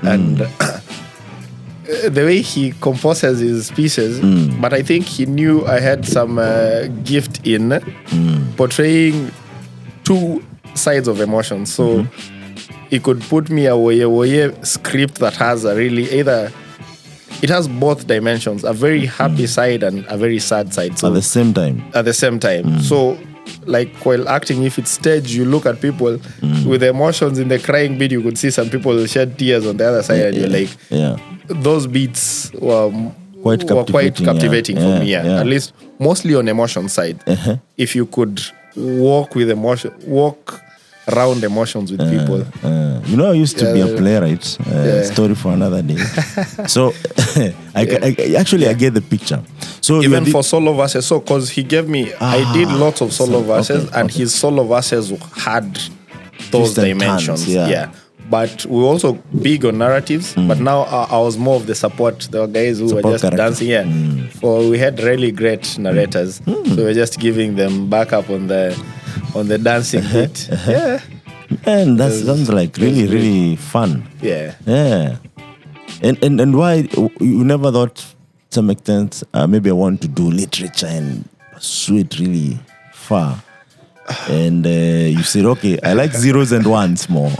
and the way he composes his pieces, but I think he knew I had some gift in portraying two sides of emotions. So he could put me a woye script that has a really it has both dimensions, a very happy side and a very sad side. So at the same time. So like while acting, if it's stage, you look at people with the emotions in the crying bit, you could see some people shed tears on the other side, and you're like, those beats were quite captivating for me. At least mostly on emotion side. If you could walk around emotions with people. I used to be a playwright. Story for another day. So I get the picture. So even for solo verses, because he gave me, I did lots of solo verses, and his solo verses had those dimensions. But we were also big on narratives. But now I was more of the support. There were guys who were just dancing. For we had really great narrators, so we were just giving them backup on the dancing bit. And that sounds like really fun. And why you never thought, to some extent, maybe I want to do literature and pursue it really far? And you said, okay, I like zeros and ones more.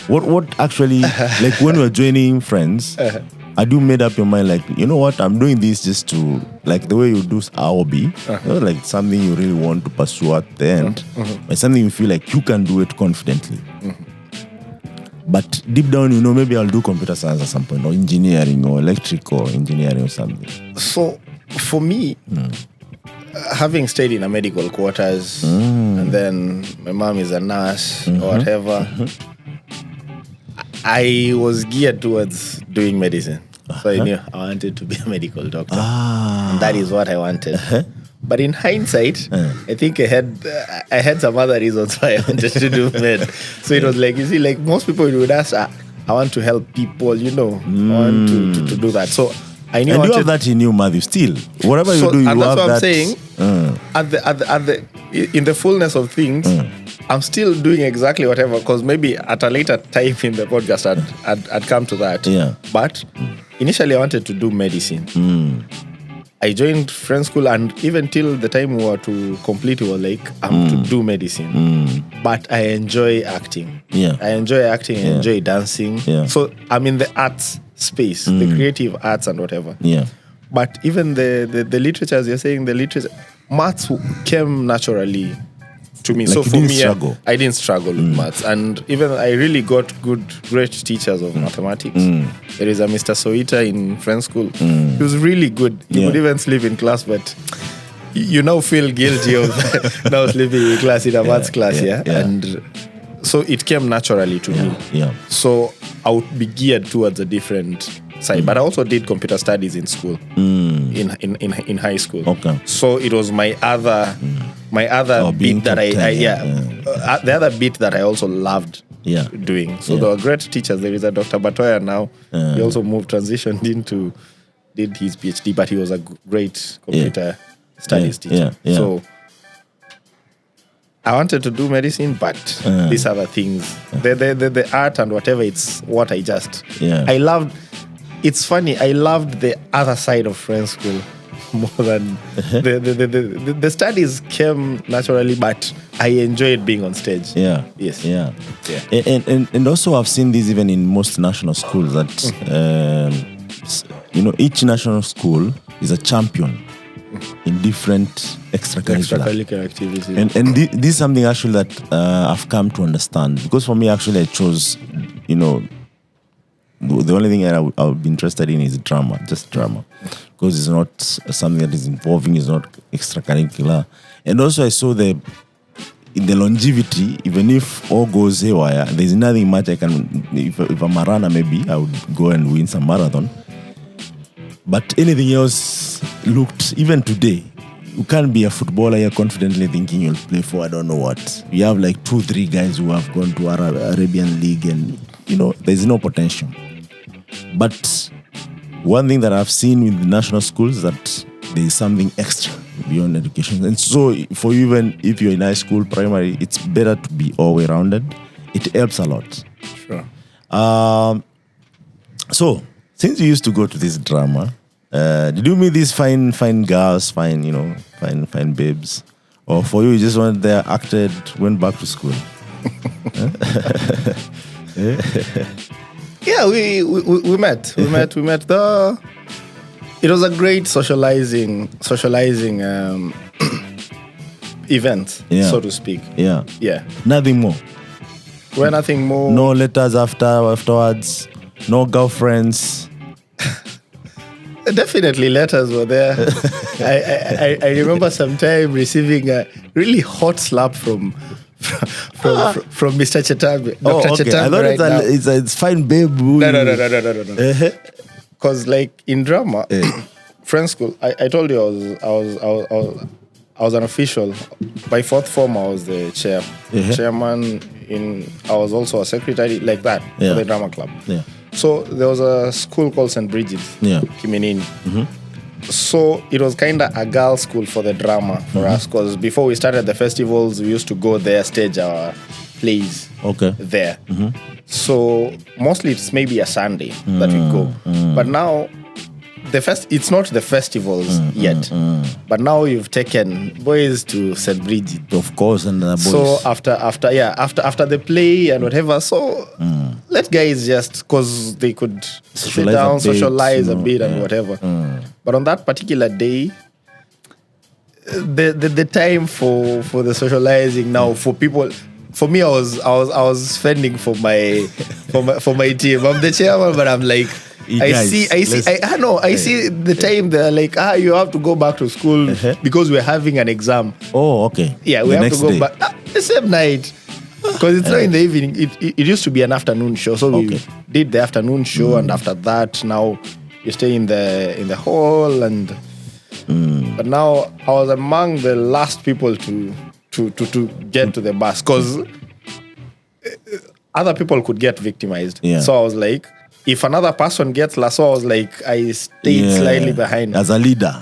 What actually, like when we were joining friends, had you made up your mind, like, you know what, I'm doing this just to, like the way you do hobby, like something you really want to pursue at the end, but something you feel like you can do it confidently. But deep down, maybe I'll do computer science at some point, or engineering, or electrical engineering or something. So for me, having stayed in a medical quarters, and then my mom is a nurse or whatever, I was geared towards doing medicine. So I knew I wanted to be a medical doctor. And that is what I wanted. But in hindsight, I think I had some other reasons why I wanted to do med. So it was like, you see, like most people would ask, I want to help people, I want to do that. So I knew. And you have that in you, Mathew, still. Whatever you do, you have that. And that's what I'm saying. In the fullness of things, I'm still doing exactly whatever, because maybe at a later time in the podcast I'd come to that. But initially I wanted to do medicine. I joined French school, and even till the time we were to complete, we were like, I'm to do medicine. But I enjoy acting. I enjoy acting, I enjoy dancing. So I'm in the arts space, the creative arts and whatever. But even the literature, as you're saying, the literature, maths came naturally to me. Like so for me, I didn't struggle with maths. And even I really got great teachers of mathematics. There is a Mr. Soita in French school. He was really good. He would even sleep in class, but you now feel guilty of now sleeping in class, in a maths class. And so it came naturally to me. So I would be geared towards a different side. But I also did computer studies in school, in high school. So it was my other bit that the other bit that I also loved doing. So there were great teachers. There is a Dr. Batoya now. He also transitioned did his PhD, but he was a great computer studies teacher. So I wanted to do medicine, but these other things, the art and whatever, it's what I just, I loved. It's funny, I loved the other side of French school more than the studies came naturally, but I enjoyed being on stage. And also I've seen this even in most national schools that each national school is a champion in different extracurricular activities. And this is something actually that I've come to understand, because for me actually I chose, the only thing I would be interested in is drama, just drama, because it's not something that is involving, it's not extracurricular. And also I saw in the longevity, even if all goes haywire, there's nothing much I can, if I'm a runner, maybe I would go and win some marathon. But anything else looked, even today, you can't be a footballer here confidently thinking you'll play for I don't know what. You have like 2-3 guys who have gone to Arabian League and, there's no potential. But one thing that I've seen with the national schools is that there is something extra beyond education. And so for you, even if you're in high school, primary, it's better to be all way rounded. It helps a lot. Sure. So, since you used to go to this drama, did you meet these fine girls, fine babes? Or for you just went there, acted, went back to school? Yeah, we met. Though it was a great socializing event, so to speak. Yeah. Yeah. Nothing more. Well, nothing more. No letters afterwards. No girlfriends. Definitely letters were there. I remember sometime receiving a really hot slap from Mr. Chetambe. Dr. Okay. Chetambe I thought it's fine, babe. No. Because like in drama, French school, I told you I was an official. By fourth form, I was the chairman. I was also a secretary, like that, for the drama club. Yeah. So there was a school called St. Bridget's, Kiminini. Mm-hmm. So it was kind of a girl school for the drama for us, because before we started the festivals, we used to go there, stage our plays there. Mm-hmm. So mostly it's maybe a Sunday that we go. But now it's not the festivals yet. But now you've taken boys to St. Bridget. Of course, and boys. So after the play and whatever, so let guys just, because they could sit down, socialize a bit and whatever. But on that particular day, the time for the socializing now for people. For me, I was fending for my team. I'm the chairman, but I'm like, I see the time they're like, you have to go back to school because we're having an exam. Oh, okay. Yeah, we have to go back the same night, because it's not in the evening. It used to be an afternoon show, so we did the afternoon show, and after that, now you stay in the hall, and but now I was among the last people to get to the bus, because other people could get victimized. Yeah. So I was like, if another person gets last, so I was like, I stayed slightly behind as a leader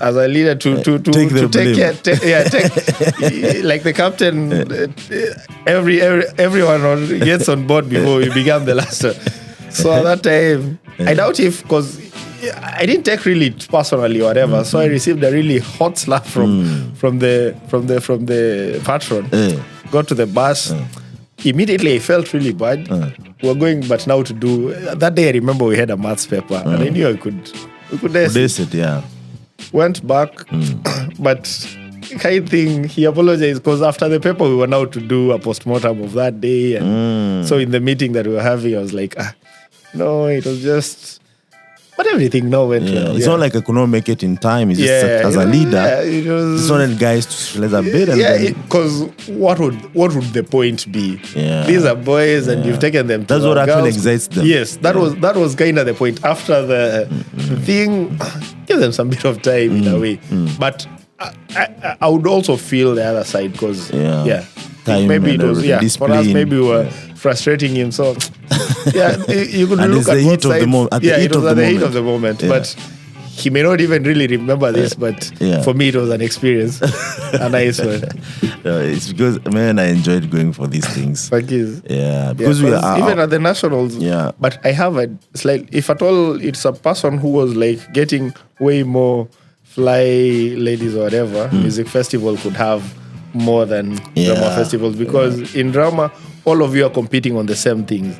to take care. Like the captain, everyone gets on board before we become the last one. So at that time, I doubt if, because I didn't take really personally or whatever, so I received a really hot slap from the patron. Got to the bus. Immediately I felt really bad. We were going, but now to do that day, I remember we had a maths paper, and I knew we could ace it. Yeah. Went back, but kind thing, he apologized, because after the paper we were now to do a postmortem of that day, and so in the meeting that we were having, I was like, no, it was just. But everything now went well. It's not like I could not make it in time. It's just as a leader. It's not guys to socialize a bit. Because what would the point be? Yeah. These are boys, and you've taken them to that's what actually excites them. Yes, that was kind of the point. After the thing, give them some bit of time in a way. But I would also feel the other side, because maybe it was for us, maybe we were frustrating him, so you could look at both sides. It was at the heat of the moment, but he may not even really remember this, but for me it was an experience, a nice one. It's because, man, I enjoyed going for these things. Thank you. Yeah, because we are even at the nationals. Yeah, but I have it's like, if at all it's a person who was like getting way more fly ladies or whatever, music festival could have more than drama festivals, because in drama all of you are competing on the same things,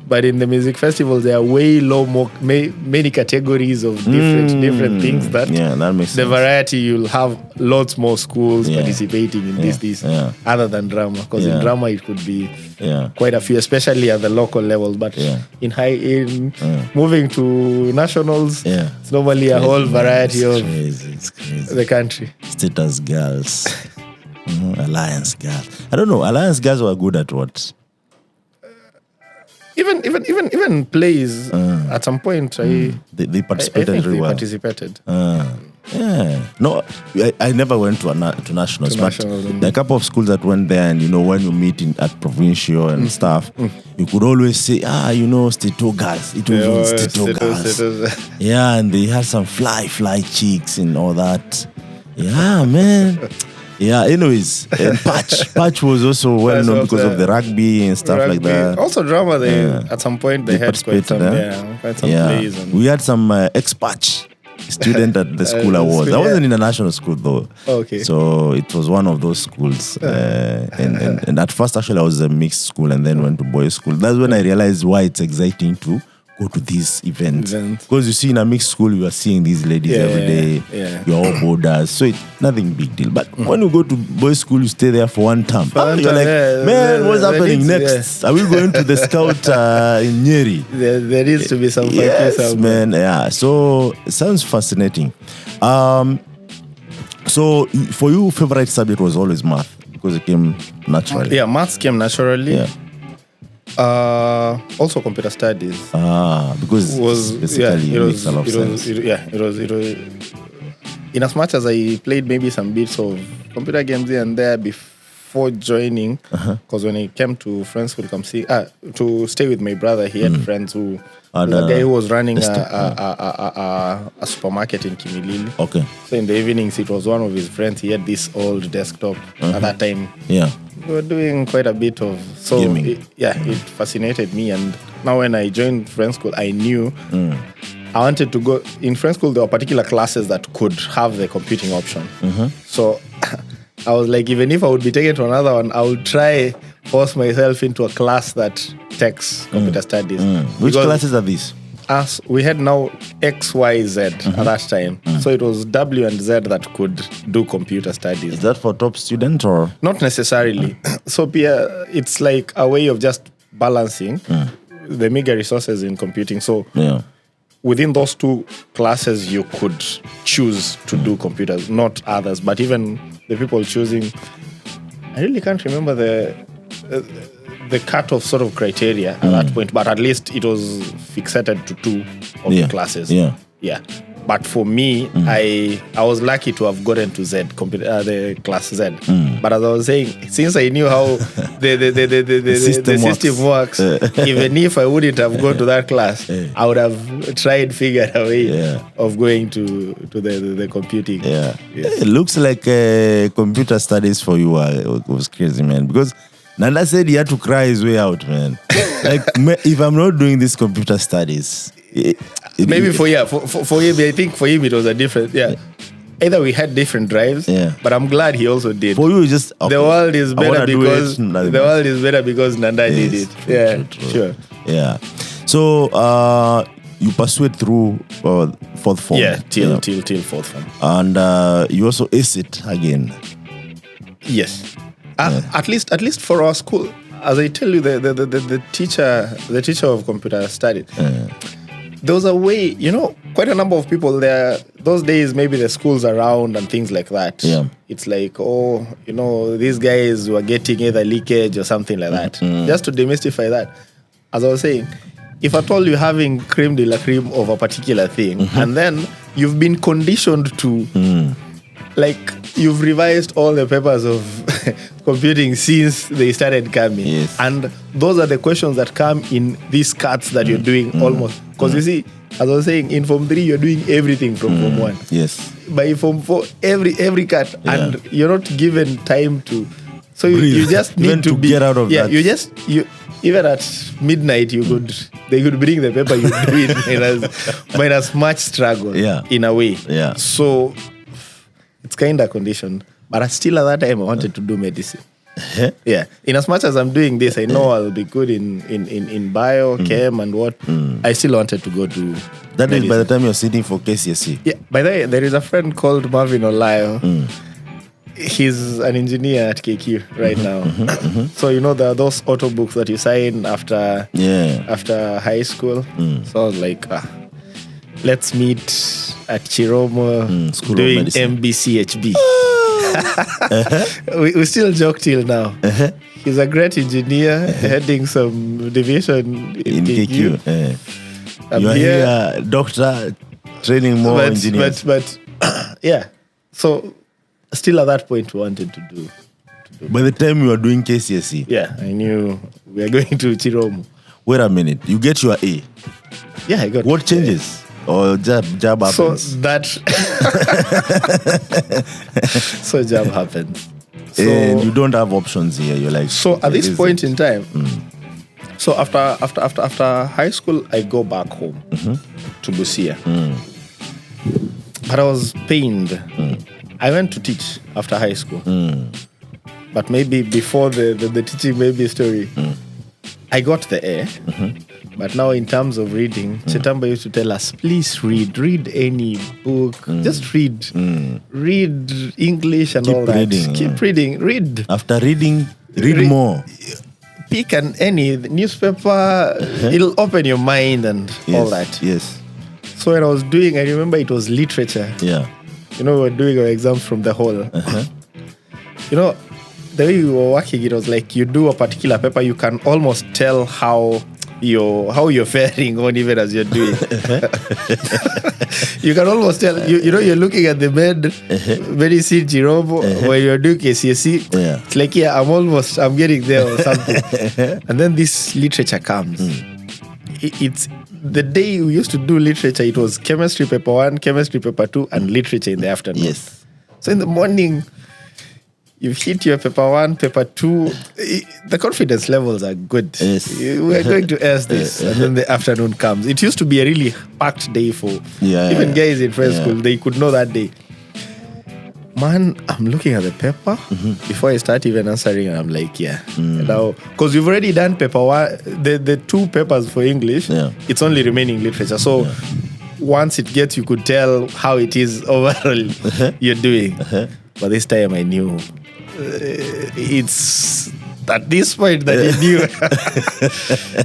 but in the music festivals there are way many categories of different things that makes the variety. You'll have lots more schools participating in this other than drama, because in drama it could be quite a few, especially at the local level, but in moving to nationals, it's normally a whole variety of the country. Status girls. Alliance girls. I don't know. Alliance girls were good at what? Even plays. At some point, they participated very well. Participated. No, I never went to nationals, but there are a couple of schools that went there, and when you meet at provincial and stuff, you could always say, Stato girls. It was Stato girls. Yeah, and they had some fly chicks and all that. Yeah, man. Yeah, anyways, and Patch was also well known because of the rugby and stuff like that. Also drama, at some point they had quite some plays. And we had some ex-Patch student at the school awards. I wasn't in a national school though. Okay. So it was one of those schools. And at first actually I was a mixed school and then went to boys' school. That's when I realized why it's exciting to go to these events. Because you see in a mixed school you are seeing these ladies every day. You're all borders. So it's nothing big deal. But when you go to boys' school you stay there for one term. You're like, man, what's happening next? Are we going to the scout in Nyeri? There needs to be some fun. Yes, man. Yeah. So it sounds fascinating. So for you, favorite subject was always math because it came naturally. Yeah, maths came naturally. Yeah. Also computer studies. Because was basically it makes a lot of sense. It was in as much as I played maybe some bits of computer games here and there before joining, because when I came to friends who come see to stay with my brother, he had friends who the guy who was running a supermarket in Kimilili. Okay. So in the evenings it was one of his friends. He had this old desktop at that time. Yeah. We were doing quite a bit of gaming. It fascinated me. And now when I joined friend school, I knew I wanted to go. In friend school, there were particular classes that could have the computing option. So I was like, even if I would be taken to another one, I would try force myself into a class that takes computer studies. Which classes are these? As we had now X, Y, Z at that time. So it was W and Z that could do computer studies. Is that for top students or? Not necessarily. So it's like a way of just balancing the meager resources in computing. So within those two classes, you could choose to do computers, not others. But even the people choosing, I really can't remember the cut-off sort of criteria at that point, but at least it was fixated to two of the classes. Yeah. But for me, I was lucky to have gotten to Z, the class Z. But as I was saying, since I knew how the system works, even if I wouldn't have gone to that class, I would have tried figure a way of going to the computing. Yeah. It looks like computer studies for you was crazy, man. Because Nanda said he had to cry his way out, man. Like, if I'm not doing this computer studies... Maybe for him, I think for him it was a different, Either we had different drives, but I'm glad he also did. For you, just... Okay, the world is better because Nanda did it. Yeah, sure. Yeah. So, you pursued through fourth form. Yeah, till fourth form. And you also ace it again. Yes. At least for our school, as I tell you, the teacher of computer studies, there was a way, quite a number of people there. Those days, maybe the schools around and things like that. Yeah. It's like, these guys were getting either leakage or something like that. Just to demystify that, as I was saying, if at all you're having creme de la creme of a particular thing, and then you've been conditioned to, like, you've revised all the papers of computing since they started coming. Yes. And those are the questions that come in these cuts that you're doing almost. Because you see, as I was saying, in Form 3, you're doing everything from Form 1. Yes. By Form 4, every cut. And you're not given time to... So you just need to get out of that. You even at midnight, they could bring the paper, you do it minus much struggle in a way. Yeah. So... it's kind of conditioned, but still at that time I wanted to do medicine. Yeah, in as much as I'm doing this, I know I'll be good in bio, chem, and what. I still wanted to go to that medicine. Is by the time you're sitting for KCSE. Yeah, by the way, there is a friend called Marvin Olayo. He's an engineer at KQ right now. So there are those auto books that you sign after high school. So I was like, let's meet at Chiromo doing MBCHB. We still joke till now. He's a great engineer heading some division in KQ. You are here, doctor, training more engineers. But yeah, so still at that point we wanted to do. By the time you were doing KCSE? Yeah, I knew we are going to Chiromo. Wait a minute, you get your A. Yeah, I got What changes? Or job happens? So that so job happens. So, and you don't have options here. You're like, so at this point in time, so after high school, I go back home to Busia. But I was pained. I went to teach after high school. But maybe before the teaching maybe story, I got the A. But now in terms of reading, Chetamba used to tell us, please read any book. Just read. Read English and Keep all that. reading, Keep reading. Read. After reading, read more. Pick any newspaper. It'll open your mind and all that. Yes. So when I was doing, I remember it was literature. Yeah. You know, we were doing our exams from the hall. You know, the way we were working, it was like you do a particular paper, you can almost tell how you're faring on even as you're doing. You can almost tell, you know, you're looking at the bed, very CG when you're doing KCSE. Yeah. It's like, I'm getting there or something. And then this literature comes. It's the day we used to do literature, it was chemistry paper 1, chemistry paper 2, and literature in the afternoon. Yes. So in the morning, you've hit your paper 1, paper 2. The confidence levels are good. Yes. We're going to ask this. And then the afternoon comes. It used to be a really packed day for even guys in French school. They could know that day. Man, I'm looking at the paper before I start even answering, and I'm like, now, because you've already done paper 1, the 2 papers for English, it's only remaining literature. So once it gets, you could tell how it is overall you're doing. But this time I knew it's at this point that I knew.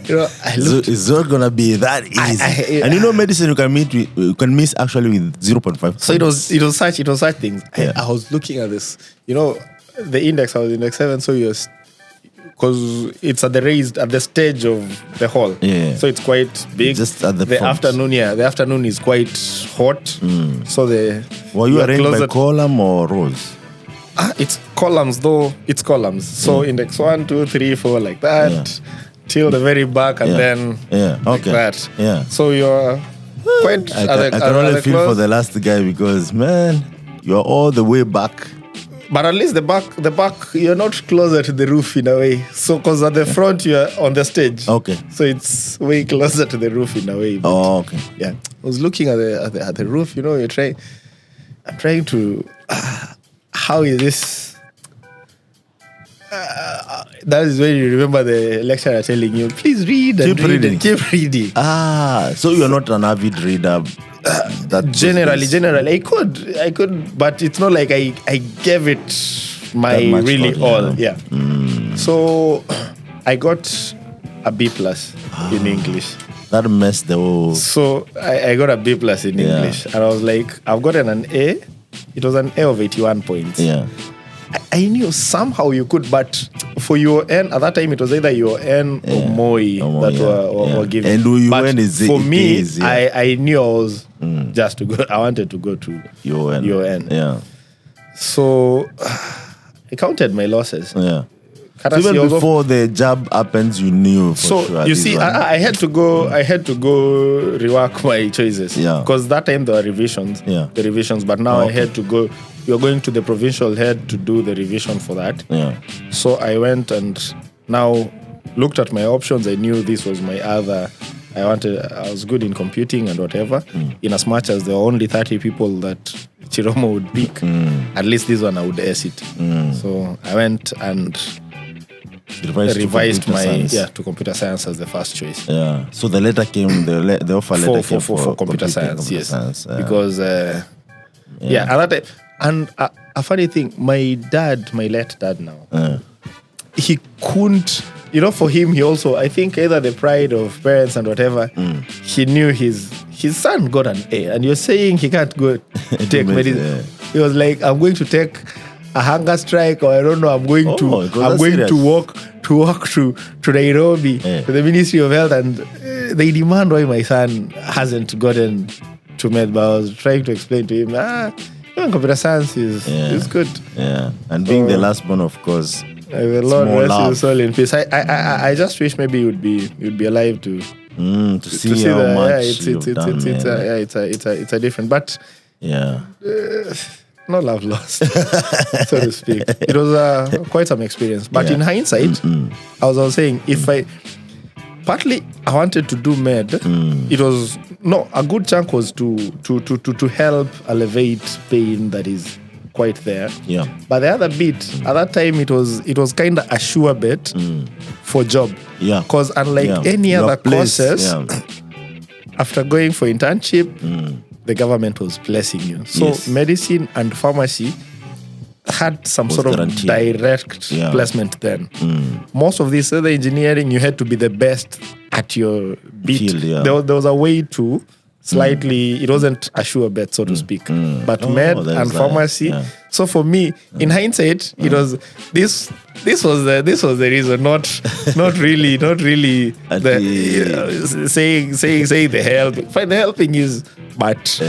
You know, I looked, so it's not gonna be that easy. And you know, medicine you can miss actually with 0.5. So it was such things. I was looking at this. You know, the index, I was index 7, so you're because it's at the stage of the hall. Yeah. So it's quite big. Just at the front. Afternoon, the afternoon is quite hot. So were you arranged by column or rows? It's columns though. It's columns. So index 1, 2, 3, 4 like that till the very back, and then like that. Yeah. So you're quite. I can only feel for the last guy because man, you're all the way back. But at least the back, you're not closer to the roof in a way. So, because at the front, you're on the stage. Okay. So it's way closer to the roof in a way. But okay. Yeah. I was looking at the roof. You know, I'm trying to. How is this? That is when you remember the lecturer telling you, please read and keep reading. So you're not an avid reader. Generally, I could, but it's not like I gave it my really all. Yeah. So I got a B+ in English. That messed the whole. So I got a B+ in English, and I was like, I've gotten an A. It was an A of 81 points. Yeah. I knew somehow you could, but for your N, at that time it was either your N or MOI that were given. And your but N is for me, is, I knew I was just to go. I wanted to go to your N. Yeah. So I counted my losses. Yeah. So even before the job happens, you knew for sure. You see, I had to go. I had to go rework my choices. Yeah. Because that time there were revisions. Yeah. The revisions, but now I had to go. We were going to the provincial head to do the revision for that. Yeah. So I went and now looked at my options. I knew this was my other. I was good in computing and whatever. In as much as there were only 30 people that Chiromo would pick, at least this one I would ace it. So I went and revised my to computer science as the first choice. Yeah. So the letter came. The offer letter came for computer science. Because at that time, and a funny thing, my late dad now, he couldn't. You know, for him, he also, I think, either the pride of parents and whatever, he knew his son got an A, and you're saying he can't go take medicine. He was like, I'm going to take a hunger strike, or I don't know, I'm going to walk to Nairobi to the Ministry of Health, and they demand why my son hasn't gotten to med. But I was trying to explain to him, computer science is good. Yeah, and being the last one, of course. The Lord rest his soul in peace. I just wish maybe you'd be alive to to see how much you've done, it's a different, but no love lost, so to speak. It was quite some experience, but in hindsight, I was saying, partly I wanted to do med. It was a good chunk was to help elevate pain that is quite there. Yeah. But the other bit, at that time, it was kind of a sure bet for job. Yeah. Because unlike any other courses, after going for internship, the government was blessing you. So medicine and pharmacy had some sort of direct placement then. Most of this other engineering, you had to be the best at your bit. Field, there was a way to slightly, it wasn't a sure bet, so to speak. But med and pharmacy. So for me, in hindsight, it was this was the reason, not really saying the help. Fine, the helping is, but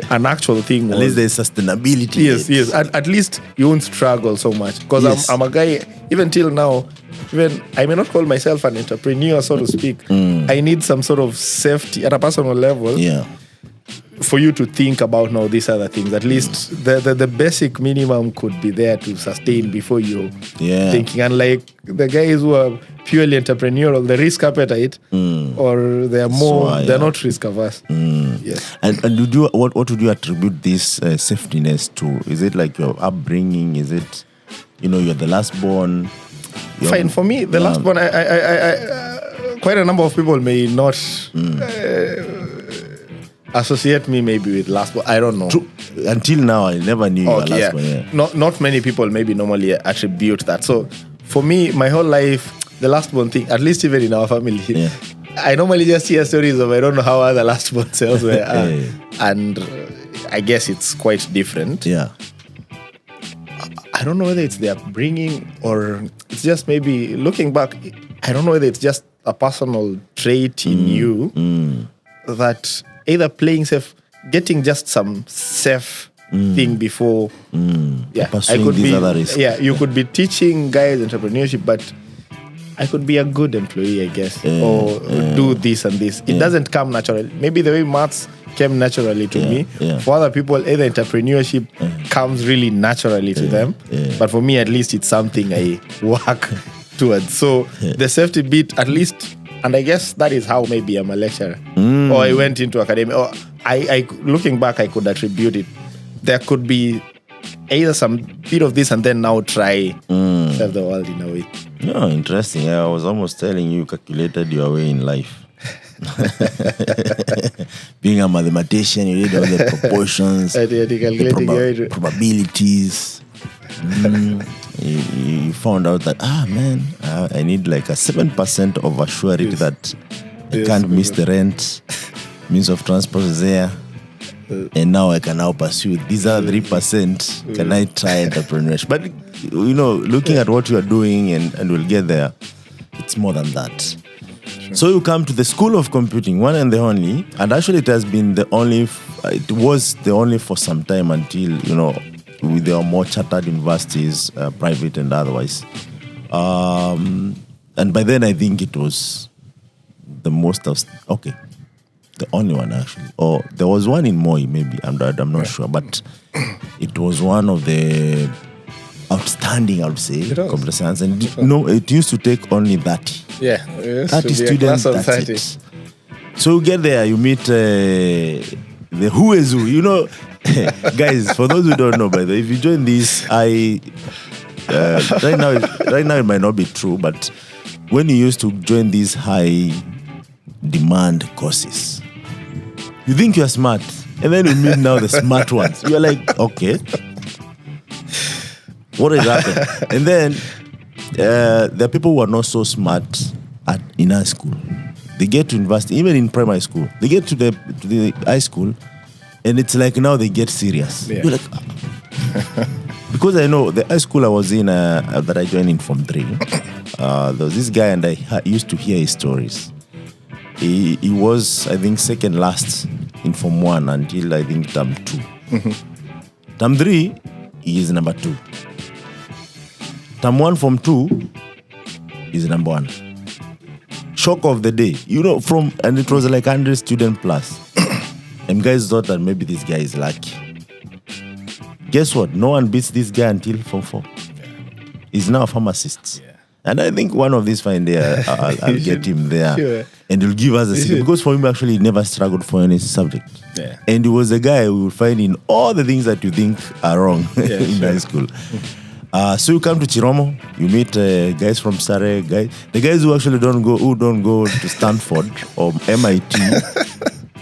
an actual thing. At least there's sustainability. Yes. At least you won't struggle so much, because I'm a guy. Even till now, even I may not call myself an entrepreneur, so to speak. I need some sort of safety at a personal level. For you to think about now these other things, at least the basic minimum could be there to sustain before you thinking. Unlike the guys who are purely entrepreneurial, the risk appetite, or they're not risk averse. Yes. And what would you attribute this safetiness to? Is it like your upbringing? Is it, you're the last born? Fine, for me, the last born, I quite a number of people may not associate me maybe with last born. I don't know. True. Until now, I never knew you were last born. Not many people maybe normally attribute that. So for me, my whole life, the last born thing, at least even in our family, I normally just hear stories of I don't know how other last born elsewhere are. And I guess it's quite different. Yeah. I don't know whether it's their upbringing or it's just maybe looking back, I don't know whether it's just a personal trait in you that either playing safe, getting just some safe thing before. I could be other risks. You could be teaching guys entrepreneurship, but I could be a good employee, I guess, or do this and this. It doesn't come naturally. Maybe the way maths came naturally to me. For other people, either entrepreneurship comes really naturally to them. But for me, at least, it's something I work towards. So the safety bit, at least, and I guess that is how maybe I'm a lecturer. Or I went into academia. Or I looking back, I could attribute it. There could be either some bit of this and then now try serve the world in a way. No, interesting. I was almost telling you calculated your way in life. Being a mathematician, you did all the proportions, the probabilities. You found out that, I need like a 7% of assurity that I can't miss the rent, means of transport is there. And now I can now pursue these other 3%. Can I try entrepreneurship? But looking at what you are doing, and we'll get there, it's more than that. Sure. So you come to the School of Computing, one and the only, and actually it has been the only. It was the only for some time until there are more chartered universities, private and otherwise. And by then I think it was the most of the only one actually, or there was one in Moi maybe. I'm not sure, but it was one of the outstanding, I would say, computer science. And it used to take only 30. 30 students. That's 30. It. So you get there, you meet the who is who. Guys, for those who don't know, by the way, if you join this, right now it might not be true, but when you used to join these high demand courses, you think you're smart, and then you meet now the smart ones. You're like, okay, what is happening? And then there are people who are not so smart in high school. They get to university, even in primary school. They get to the high school, and it's like now they get serious. You're like, because I know the high school I was in that I joined in Form 3. There was this guy, and I used to hear his stories. He was, I think, second last in Form 1 until, I think, Term 2. Term 3, he is number 2. Term 1, Form 2, is number 1. shock of the day. And it was like 100 student plus. And guys thought that maybe this guy is lucky. Guess what? No one beats this guy until Form 4. Yeah. He's now a pharmacist. Yeah. And I think one of these fine days I'll get him there. Sure. And he'll give us a secret. Because for him, actually, he never struggled for any subject. Yeah. And he was a guy who will find in all the things that you think are wrong in high school. So you come to Chiromo, you meet guys from Surrey, the guys who actually don't go to Stanford or MIT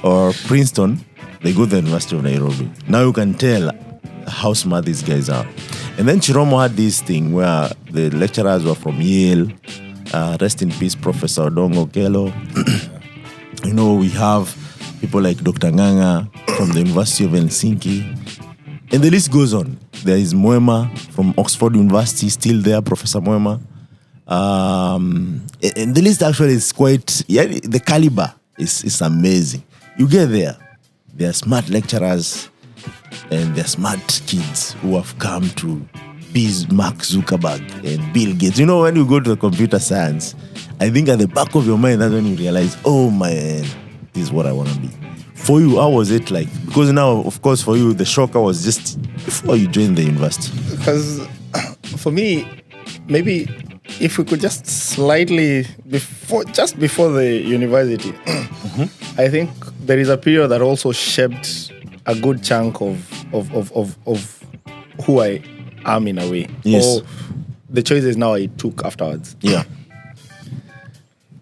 or Princeton, they go to the University of Nairobi. Now you can tell how smart these guys are. And then Chiromo had this thing where the lecturers were from Yale. Rest in peace, Professor Odongo Kelo. We have people like Dr. Nganga from the University of Helsinki. And the list goes on. There is Mwema from Oxford University, still there, Professor Mwema. And the list actually is quite, the caliber is amazing. You get there, there are smart lecturers and there are smart kids who have come to be Mark Zuckerberg and Bill Gates. When you go to the computer science, I think at the back of your mind, that's when you realize, oh man, this is what I want to be. For you, how was it like? Because now, of course, for you, the shocker was just before you joined the university. Because for me, maybe if we could just slightly, just before the university, I think there is a period that also shaped a good chunk of who I am in a way. Yes. Or the choices now I took afterwards. Yeah.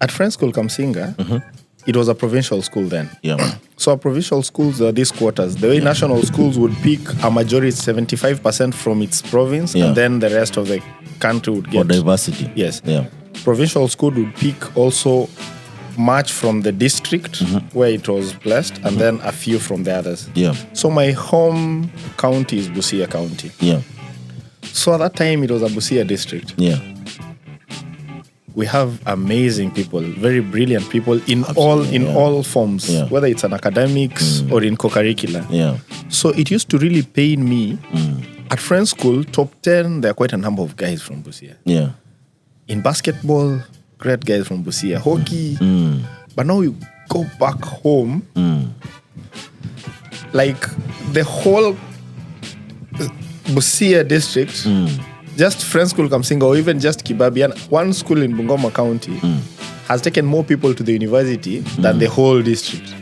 At Friends School Kamsinga, it was a provincial school then. Yeah. So our provincial schools are these quarters. The way national schools would pick a majority, 75% from its province, and then the rest of the country would get... For diversity. Yes. Yeah. Provincial school would pick also much from the district where it was placed, and then a few from the others. Yeah. So my home county is Busia County. Yeah. So at that time, it was a Busia district. Yeah. We have amazing people, very brilliant people in all forms, whether it's an academics or in co-curricular. Yeah. So it used to really pain me. At Friends School, top 10, there are quite a number of guys from Busia. Yeah. In basketball, great guys from Busia. Hockey. But now you go back home, like the whole Busia district, just Friends School Kamsinga or even just Kibabian, one school in Bungoma County has taken more people to the university than the whole district.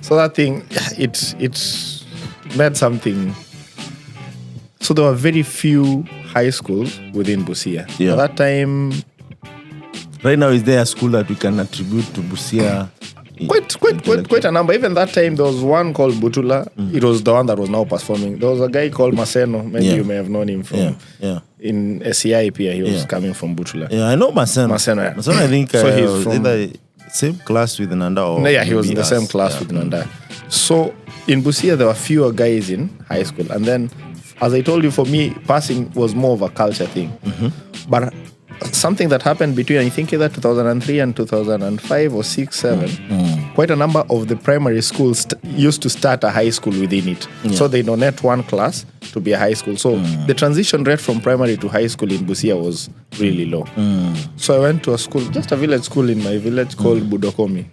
So that thing, it meant something. So there were very few high schools within Busia. Yeah. At that time... Right now, is there a school that we can attribute to Busia? Quite a number. Even that time, there was one called Butula. It was the one that was now performing. There was a guy called Maseno. Maybe you may have known him from in SCIP. He was coming from Butula. Yeah, I know Maseno. Maseno, I think so he's from the same class with Nanda. Or he was in the same class with Nanda. So in Busia, there were fewer guys in high school. And then, as I told you, for me, passing was more of a culture thing. But something that happened between, I think, either 2003 and 2005 or 6, 7, quite a number of the primary schools used to start a high school within it. So they donate one class to be a high school. So the transition rate from primary to high school in Busia was really low. So I went to a school, just a village school in my village called Budokomi.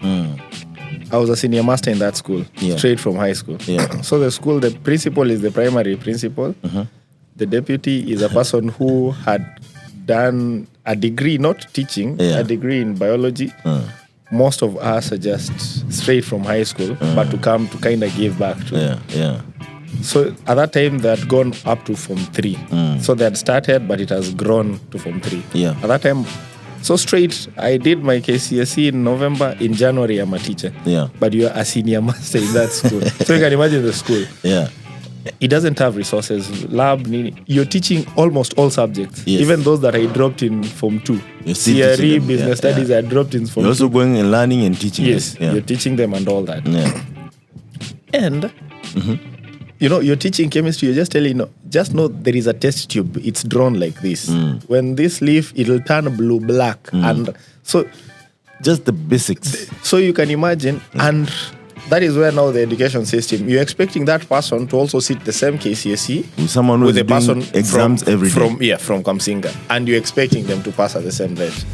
I was a senior master in that school, straight from high school. So the school, the principal is the primary principal. The deputy is a person who had done a degree, not teaching, a degree in biology. Most of us are just straight from high school, but to come to kind of give back to. So at that time, they had gone up to Form 3. So they had started, but it has grown to Form 3. At that time, so straight, I did my KCSE in November. In January, I'm a teacher. But you're a senior master in that school. So you can imagine the school. It doesn't have resources, lab, you're teaching almost all subjects, even those that I dropped in Form 2. CRE, business studies, I dropped in Form 2. You're also going and learning and teaching. You're teaching them and all that. And, you're teaching chemistry, you're just telling, just know there is a test tube, it's drawn like this. When this leaf, it'll turn blue-black. And so... Just the basics. So you can imagine, and... That is where now the education system, you're expecting that person to also sit the same KCSE with someone who's doing exams every day. From Kamsinga. And you're expecting them to pass at the same rate.